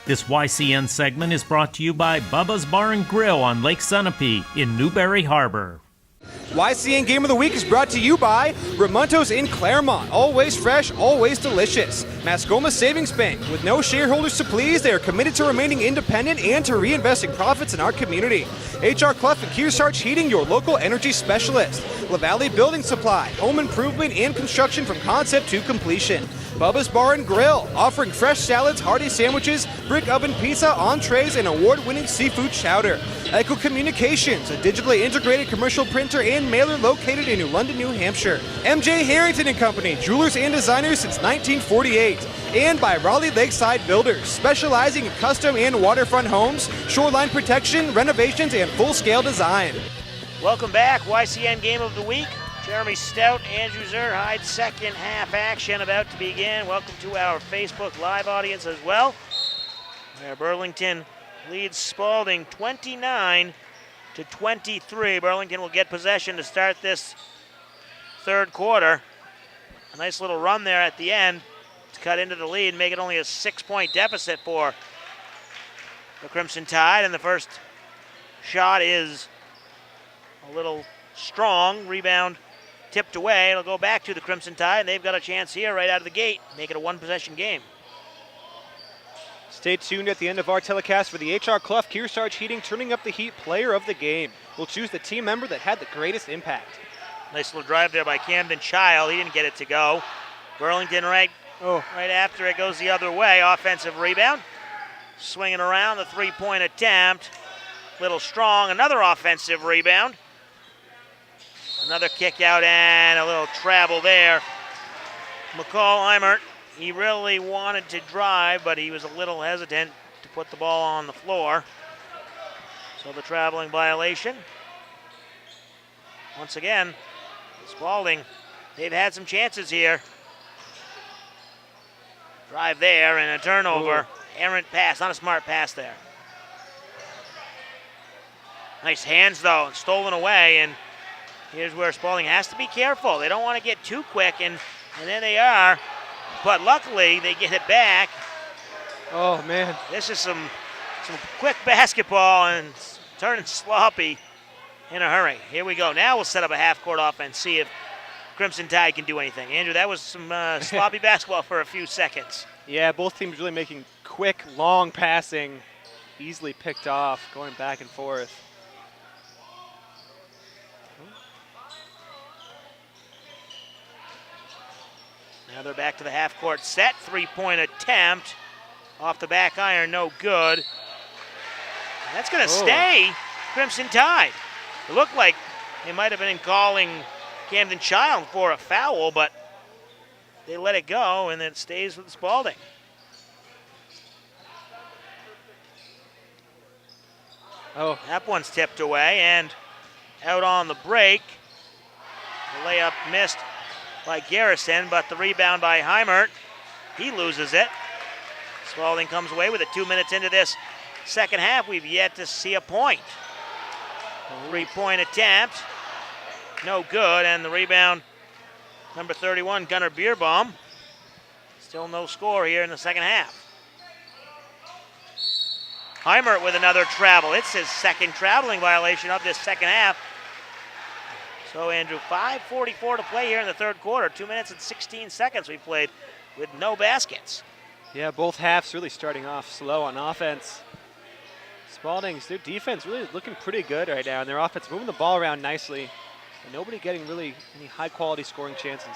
This YCN segment is brought to you by Bubba's Bar and Grill on Lake Sunapee in Newberry Harbor. YCN Game of the Week is brought to you by Ramonto's in Claremont. Always fresh, always delicious. Mascoma Savings Bank. With no shareholders to please, they are committed to remaining independent and to reinvesting profits in our community. HR Clough and Kearsarge Heating, your local energy specialist. LaValle Building Supply. Home improvement and construction from concept to completion. Bubba's Bar and Grill, offering fresh salads, hearty sandwiches, brick oven pizza, entrees, and award-winning seafood chowder. Echo Communications, a digitally integrated commercial printer and mailer located in New London, New Hampshire. MJ Harrington and Company, jewelers and designers since 1948. And by Raleigh Lakeside Builders, specializing in custom and waterfront homes, shoreline protection, renovations, and full-scale design. Welcome back, YCN Game of the Week. Jeremy Stout, Andrew Zerhide, second half action about to begin. Welcome to our Facebook Live audience as well, where Burlington leads Spaulding 29-23. Burlington will get possession to start this third quarter. A nice little run there at the end to cut into the lead, make it only a 6-point deficit for the Crimson Tide. And the first shot is a little strong. Rebound tipped away. It'll go back to the Crimson Tide, and they've got a chance here right out of the gate. Make it a one-possession game. Stay tuned at the end of our telecast for the HR Clough Kearsarge Heating Turning Up the Heat Player of the Game. We'll choose the team member that had the greatest impact. Nice little drive there by Camden Child. He didn't get it to go. Burlington right after it goes the other way. Offensive rebound. Swinging around the three-point attempt. Little strong. Another offensive rebound. Another kick out and a little travel there. McCall Eimert, he really wanted to drive, but he was a little hesitant to put the ball on the floor. So the traveling violation. Once again, Spaulding, they've had some chances here. Drive there and a turnover. Errant pass, not a smart pass there. Nice hands though, and stolen away, and here's where Spaulding has to be careful. They don't want to get too quick, and there they are. But luckily, they get it back. Oh, man. This is some quick basketball and turning sloppy in a hurry. Here we go. Now we'll set up a half-court offense, see if Crimson Tide can do anything. Andrew, that was some sloppy basketball for a few seconds. Yeah, both teams really making quick, long passing, easily picked off, going back and forth. Now they're back to the half-court set. Three-point attempt. Off the back iron, no good. That's going to stay Crimson Tide. It looked like they might have been calling Camden Child for a foul, but they let it go, and it stays with Spaulding. Oh, that one's tipped away and out on the break. The layup missed by Garrison, but the rebound by Heimert. He loses it. Spaulding comes away with it. 2 minutes into this second half. We've yet to see a point. Three-point attempt. No good, and the rebound, number 31, Gunnar Beerbaum. Still no score here in the second half. Heimert with another travel. It's his second traveling violation of this second half. So, Andrew, 5:44 to play here in the third quarter. 2 minutes and 16 seconds we played with no baskets. Yeah, both halves really starting off slow on offense. Spaulding's, their defense really looking pretty good right now, and their offense moving the ball around nicely. And nobody getting really any high-quality scoring chances.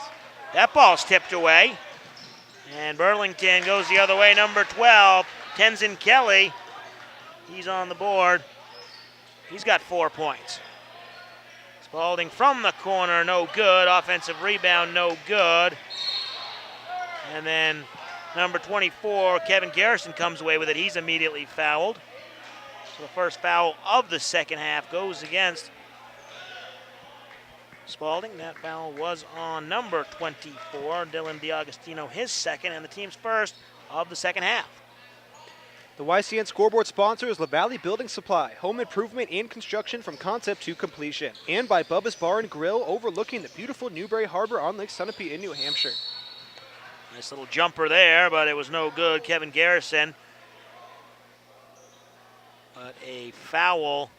That ball's tipped away. And Burlington goes the other way. Number 12, Tenzin Kelly. He's on the board. He's got 4 points. Spaulding from the corner, no good. Offensive rebound, no good. And then number 24, Kevin Garrison, comes away with it. He's immediately fouled. So the first foul of the second half goes against Spaulding. That foul was on number 24, Dylan DiAugustino, his second, and the team's first of the second half. The YCN scoreboard sponsor is LaValle Building Supply, home improvement and construction from concept to completion. And by Bubba's Bar and Grill, overlooking the beautiful Newberry Harbor on Lake Sunapee in New Hampshire. Nice little jumper there, but it was no good. Kevin Garrison But a foul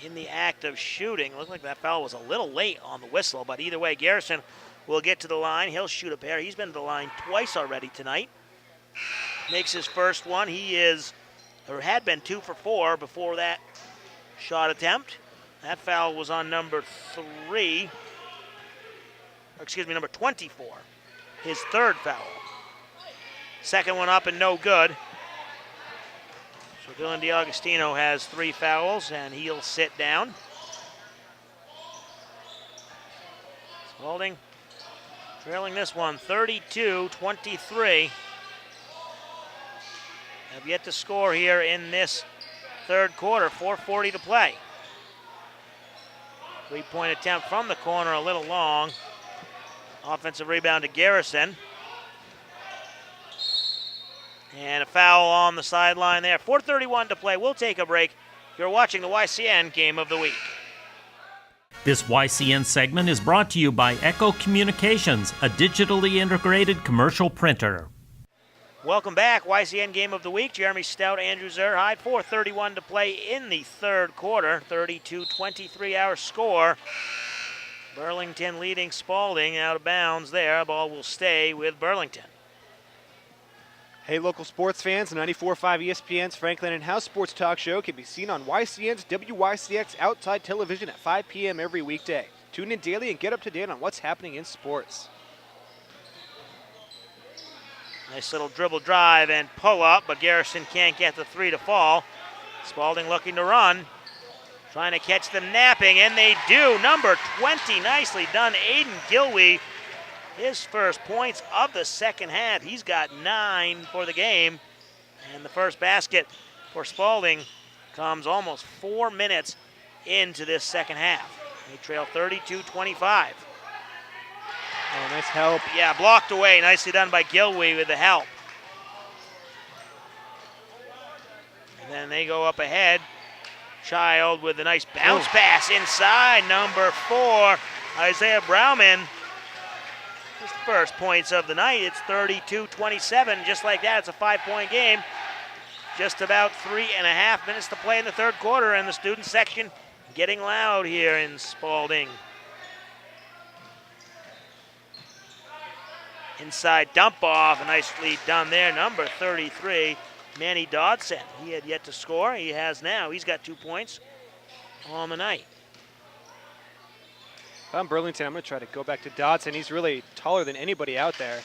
in the act of shooting. Looked like that foul was a little late on the whistle, but either way, Garrison will get to the line. He'll shoot a pair. He's been to the line twice already tonight. Makes his first one. He had been 2 for 4 before that shot attempt. That foul was on number 24. His third foul. Second one up and no good. So Dylan DiAugustino has 3 fouls, and he'll sit down. Spaulding trailing this one 32-23. Have yet to score here in this third quarter. 4:40 to play. 3-point attempt from the corner, a little long. Offensive rebound to Garrison. And a foul on the sideline there. 4:31 to play. We'll take a break. You're watching the YCN Game of the Week. This YCN segment is brought to you by Echo Communications, a digitally integrated commercial printer. Welcome back. YCN Game of the Week. Jeremy Stout, Andrew Zerhide. 4:31 to play in the third quarter. 32-23 our score. Burlington leading Spaulding out of bounds there. Ball will stay with Burlington. Hey, local sports fans, 94.5 ESPN's Franklin In-House Sports Talk Show can be seen on YCN's WYCX Outside Television at 5 p.m. every weekday. Tune in daily and get up to date on what's happening in sports. Nice little dribble drive and pull up, but Garrison can't get the 3 to fall. Spaulding looking to run. Trying to catch them napping, and they do. Number 20, nicely done. Aiden Gilwey, his first points of the second half. He's got 9 for the game. And the first basket for Spaulding comes almost 4 minutes into this second half. They trail 32-25. Oh, nice help. Yeah, blocked away. Nicely done by Gilwey with the help. And then they go up ahead. Child with a nice bounce pass inside. Number 4, Isaiah Brauman. His first points of the night. It's 32-27. Just like that, it's a 5-point game. Just about 3.5 minutes to play in the third quarter, and the student section getting loud here in Spaulding. Inside dump off, nicely done there. Number 33, Manny Dodson. He had yet to score. He has now. He's got 2 points on the night. If I'm Burlington, I'm going to try to go back to Dodson. He's really taller than anybody out there.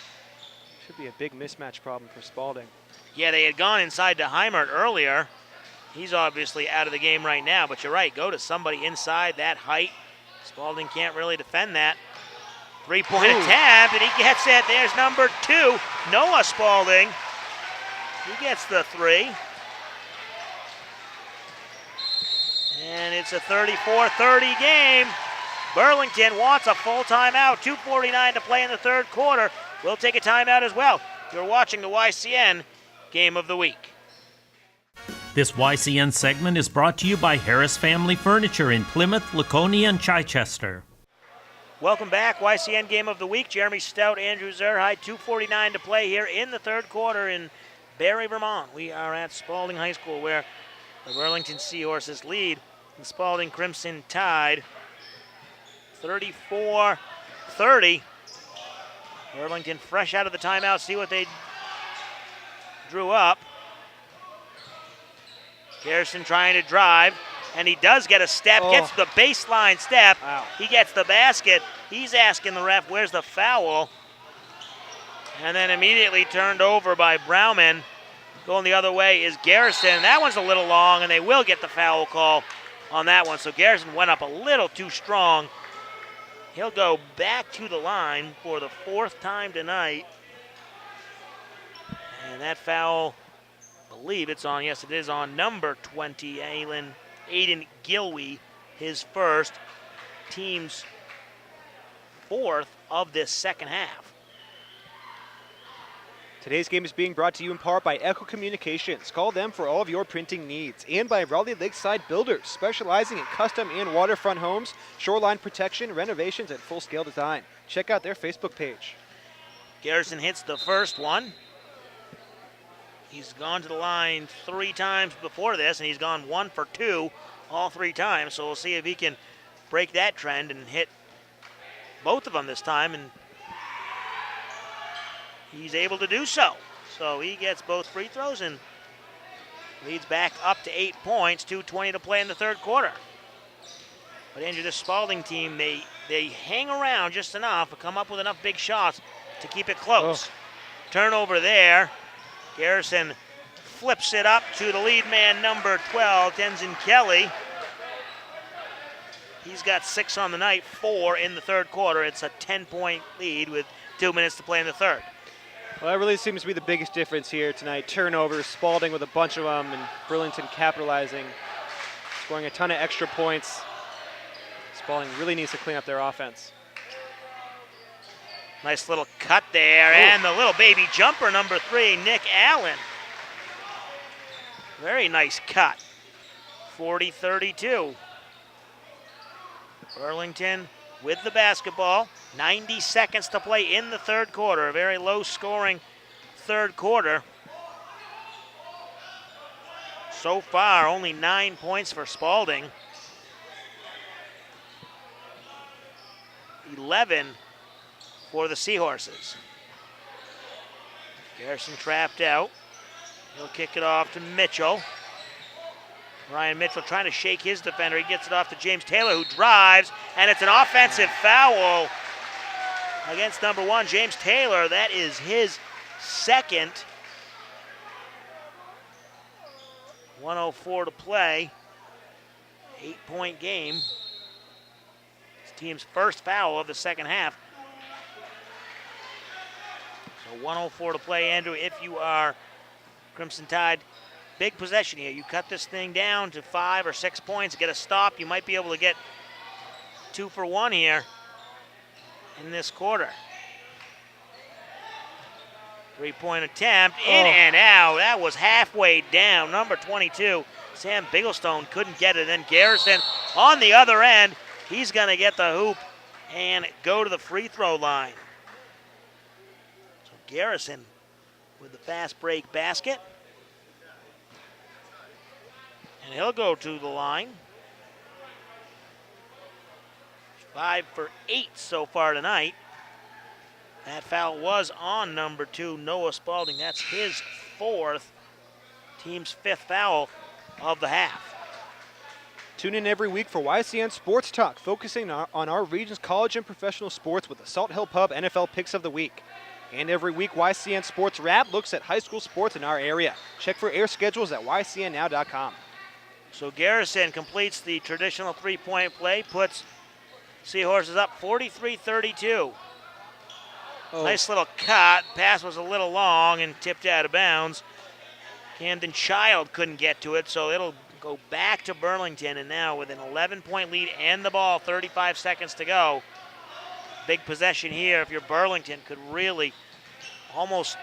Should be a big mismatch problem for Spaulding. Yeah, they had gone inside to Heimert earlier. He's obviously out of the game right now, but you're right. Go to somebody inside that height. Spaulding can't really defend that. 3-point attempt, and he gets it. There's number 2, Noah Spaulding. He gets the 3. And it's a 34-30 game. Burlington wants a full timeout. 2:49 to play in the third quarter. We'll take a timeout as well. You're watching the YCN Game of the Week. This YCN segment is brought to you by Harris Family Furniture in Plymouth, Laconia, and Chichester. Welcome back. YCN Game of the Week. Jeremy Stout, Andrew Zerhide. 2:49 to play here in the third quarter in Barre, Vermont. We are at Spaulding High School, where the Burlington Seahorses lead the Spaulding Crimson Tide 34-30. Burlington fresh out of the timeout. See what they drew up. Garrison trying to drive, and he does get a step. Gets the baseline step. Wow. He gets the basket. He's asking the ref, where's the foul? And then immediately turned over by Brauman. Going the other way is Garrison. That one's a little long, and they will get the foul call on that one. So Garrison went up a little too strong. He'll go back to the line for the 4th time tonight. And that foul, I believe it's on, yes it is, on number 20, Aiden Gilwey, his first, team's 4th of this second half. Today's game is being brought to you in part by Echo Communications. Call them for all of your printing needs. And by Raleigh Lakeside Builders, specializing in custom and waterfront homes, shoreline protection, renovations, and full-scale design. Check out their Facebook page. Garrison hits the first one. He's gone to the line 3 times before this, and he's gone 1 for 2 all 3 times. So we'll see if he can break that trend and hit both of them this time, and he's able to do so. So he gets both free throws and leads back up to 8 points, 2:20 to play in the third quarter. But Andrew, this Spaulding team, they hang around just enough, but come up with enough big shots to keep it close. Turnover there. Garrison flips it up to the lead man, number 12, Tenzin Kelly. He's got 6 on the night, 4 in the third quarter. It's a 10-point lead with 2 minutes to play in the third. Well, that really seems to be the biggest difference here tonight. Turnovers, Spaulding with a bunch of them, and Burlington capitalizing, scoring a ton of extra points. Spaulding really needs to clean up their offense. Nice little cut there, and the little baby jumper, number 3, Nick Allen. Very nice cut. 40-32. Burlington with the basketball. 90 seconds to play in the third quarter. A very low-scoring third quarter. So far, only 9 points for Spaulding. 11 for the Seahorses. Garrison trapped out. He'll kick it off to Mitchell. Ryan Mitchell trying to shake his defender. He gets it off to James Taylor, who drives, and it's an offensive foul against number 1, James Taylor. That is his second. 1:04 to play. 8-point game. His team's first foul of the second half. So 1:04 to play, Andrew. If you are Crimson Tide, big possession here. You cut this thing down to 5 or 6 points, get a stop. You might be able to get 2 for 1 here in this quarter. 3-point attempt, in and out. That was halfway down. Number 22, Sam Bigglestone, couldn't get it. Then Garrison on the other end. He's going to get the hoop and go to the free throw line. So Garrison with the fast break basket. And he'll go to the line. 5 for 8 so far tonight. That foul was on number 2, Noah Spaulding. That's his 4th, team's 5th foul of the half. Tune in every week for YCN Sports Talk, focusing on our region's college and professional sports with the Salt Hill Pub NFL Picks of the Week. And every week, YCN Sports Wrap looks at high school sports in our area. Check for air schedules at ycnnow.com. So Garrison completes the traditional 3-point play, puts Seahorses up 43-32. Nice little cut. Pass was a little long and tipped out of bounds. Camden Child couldn't get to it, so it'll go back to Burlington, and now with an 11-point lead and the ball, 35 seconds to go. Big possession here if you're Burlington. Could really almost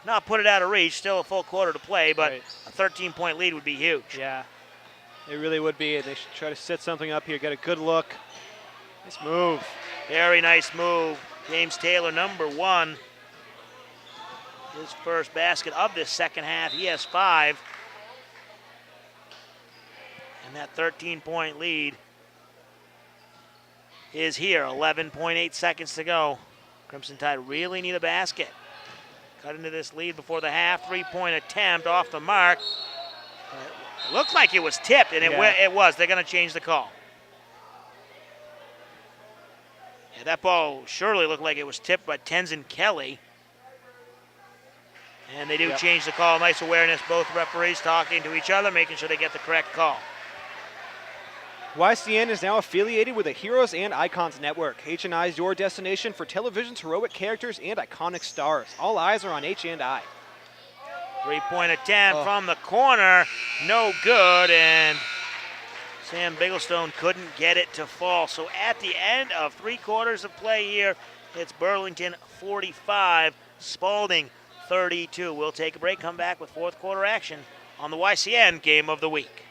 not put it out of reach. Still a full quarter to play, but a 13-point lead would be huge. Yeah, it really would be. They should try to set something up here, get a good look. Nice move. Very nice move. James Taylor, number 1. His first basket of this second half. He has 5. And that 13-point lead is here. 11.8 seconds to go. Crimson Tide really need a basket. Cut into this lead before the half. 3-point attempt off the mark. It looked like it was tipped, and it was. They're going to change the call. Yeah, that ball surely looked like it was tipped by Tenzin Kelly. And they do change the call. Nice awareness. Both referees talking to each other, making sure they get the correct call. YCN is now affiliated with the Heroes and Icons Network. H&I is your destination for television's heroic characters and iconic stars. All eyes are on H&I. 3-point attempt from the corner. No good, and Sam Bigglestone couldn't get it to fall. So at the end of 3 quarters of play here, it's Burlington 45, Spaulding 32. We'll take a break, come back with fourth quarter action on the YCN Game of the Week.